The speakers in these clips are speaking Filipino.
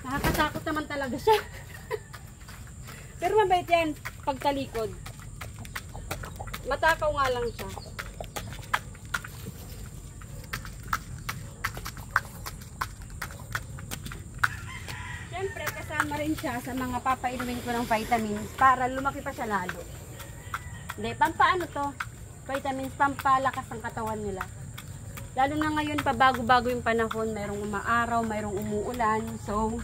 Nakakatakot naman talaga siya. Pero mabait yan pagtalikod. Matakaw nga lang siya. Siyempre, kasama rin siya sa mga papainumin ko ng vitamins para lumaki pa siya lalo. Hindi, pampaano to? Vitamins, pampalakas ng katawan nila. Lalo na ngayon, pabago-bago yung panahon, mayroong umaaraw, mayroong umuulan. So,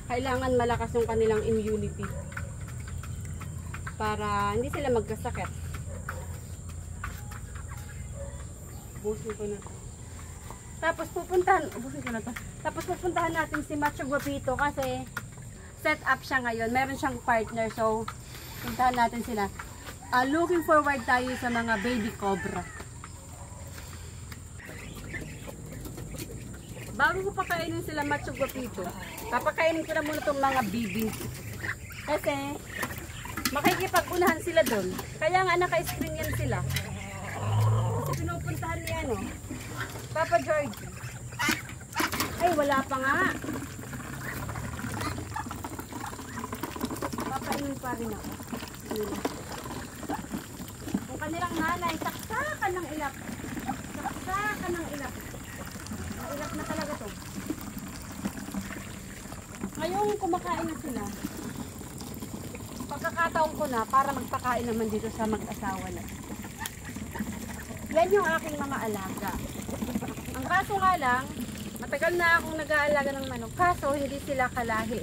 kailangan malakas yung kanilang immunity para hindi sila magkasakit. Ubusin ko na to. Tapos pupuntahan natin si Macho Guapito kasi set up siya ngayon. Meron siyang partner, so puntahan natin sila. Looking forward tayo sa mga baby cobra. Bago ko pakainin sila Macho Guapito, papakainin ko na muna itong mga bibi. Kasi makikipag-unahan sila doon. Kaya nga naka-screen yan sila. Kasi pinupuntahan niya Papa George. Ay, wala pa nga. Papainin pa rin ako. Kung kanilang nanay, saksakan ng ilap. Saksakan ng ilap. Ilap na talaga to. Ngayon kumakain na sila. Pagkakataon ko na para magpakain naman dito sa mag-asawa na. Yan yung aking mga alaga. Ang kaso nga lang, matagal na akong nag-aalaga ng manok. Kaso hindi sila kalahi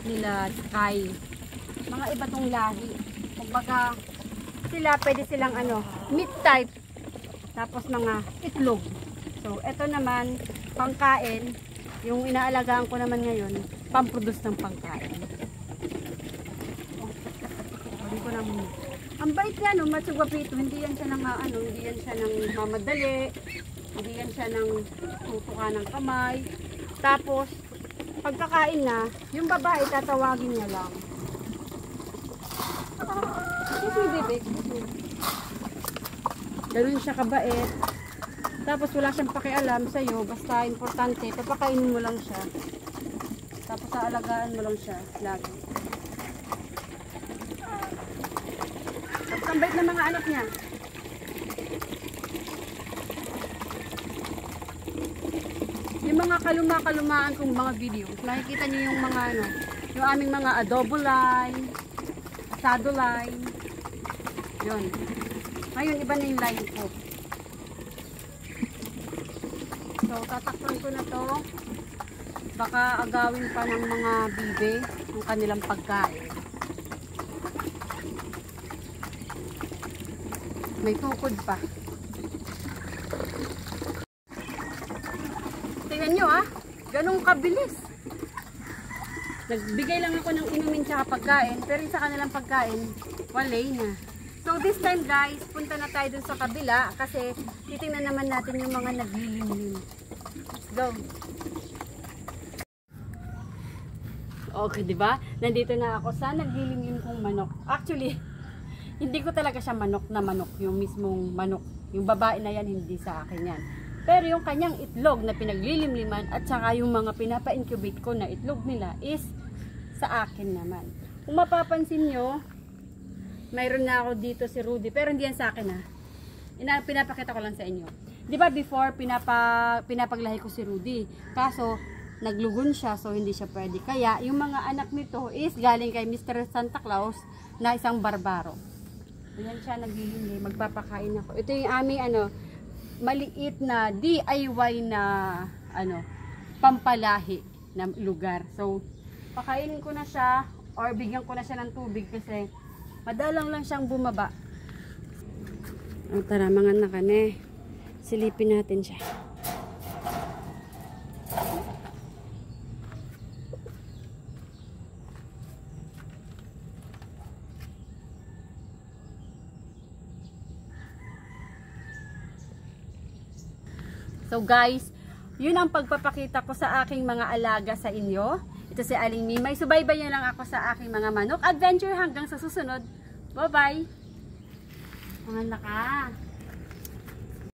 nila Sky. Mga iba tong lahi. Kumbaga sila pwede silang meat type. Tapos mga itlog. So, eto naman, pangkain. Yung inaalagaan ko naman ngayon, pamproduce ng pangkain. Hindi ko na muna. Ang bait yan, Macho Guapito. Hindi yan siya ng, hindi yan siya ng mamadali. Hindi yan siya ng tutuka ng kamay. Tapos, pagkakain na, yung babae tatawagin niya lang. Kasi bibig. Ganun siya kabait. Tapos wala siyang pakialam sa'yo, basta importante, papakainin mo lang siya. Tapos aalagaan mo lang siya, lagi. Tapos ang bait ng mga anak niya. Yung mga kaluma-kalumaan kong mga videos, makikita niyo yung mga yung aming mga adobo line, asado line. Yun. Ngayon, iba na yung line ko. So, tatakpan ko na to. Baka agawin pa ng mga bibe yung kanilang pagkain. May tukod pa. Tingnan nyo ganong kabilis. Nagbigay lang ako ng inumin tsaka pagkain, pero sa kanilang pagkain, walay na. So this time guys, punta na tayo dun sa kabila kasi titingnan naman natin yung mga naglilimlim. Let's go! Okay, di ba? Nandito na ako sa naglilimlim kong manok. Actually, hindi ko talaga siya manok na manok, yung mismong manok. Yung babae na yan, hindi sa akin yan. Pero yung kanyang itlog na pinaglilimliman at saka yung mga pinapa-incubate ko na itlog nila is sa akin naman. Kung mapapansin nyo, mayroon na ako dito si Rudy, pero hindi yan sa akin pinapakita ko lang sa inyo. Di ba before, pinapaglahi ko si Rudy. Kaso, naglugon siya, so hindi siya pwede. Kaya, yung mga anak nito is galing kay Mr. Santa Claus na isang barbaro. Ayan siya, naglilindi. Magpapakain ako. Ito yung aming, maliit na DIY na, pampalahi na lugar. So, pakainin ko na siya, or bigyan ko na siya ng tubig kasi madalang lang siyang bumaba. O tara, mga anak silipin natin siya. So guys, yun ang pagpapakita ko sa aking mga alaga sa inyo. Ito si Aling Mimay. Subaybayan lang ako sa aking mga manok adventure hanggang sa susunod. Bye-bye! Mga naka!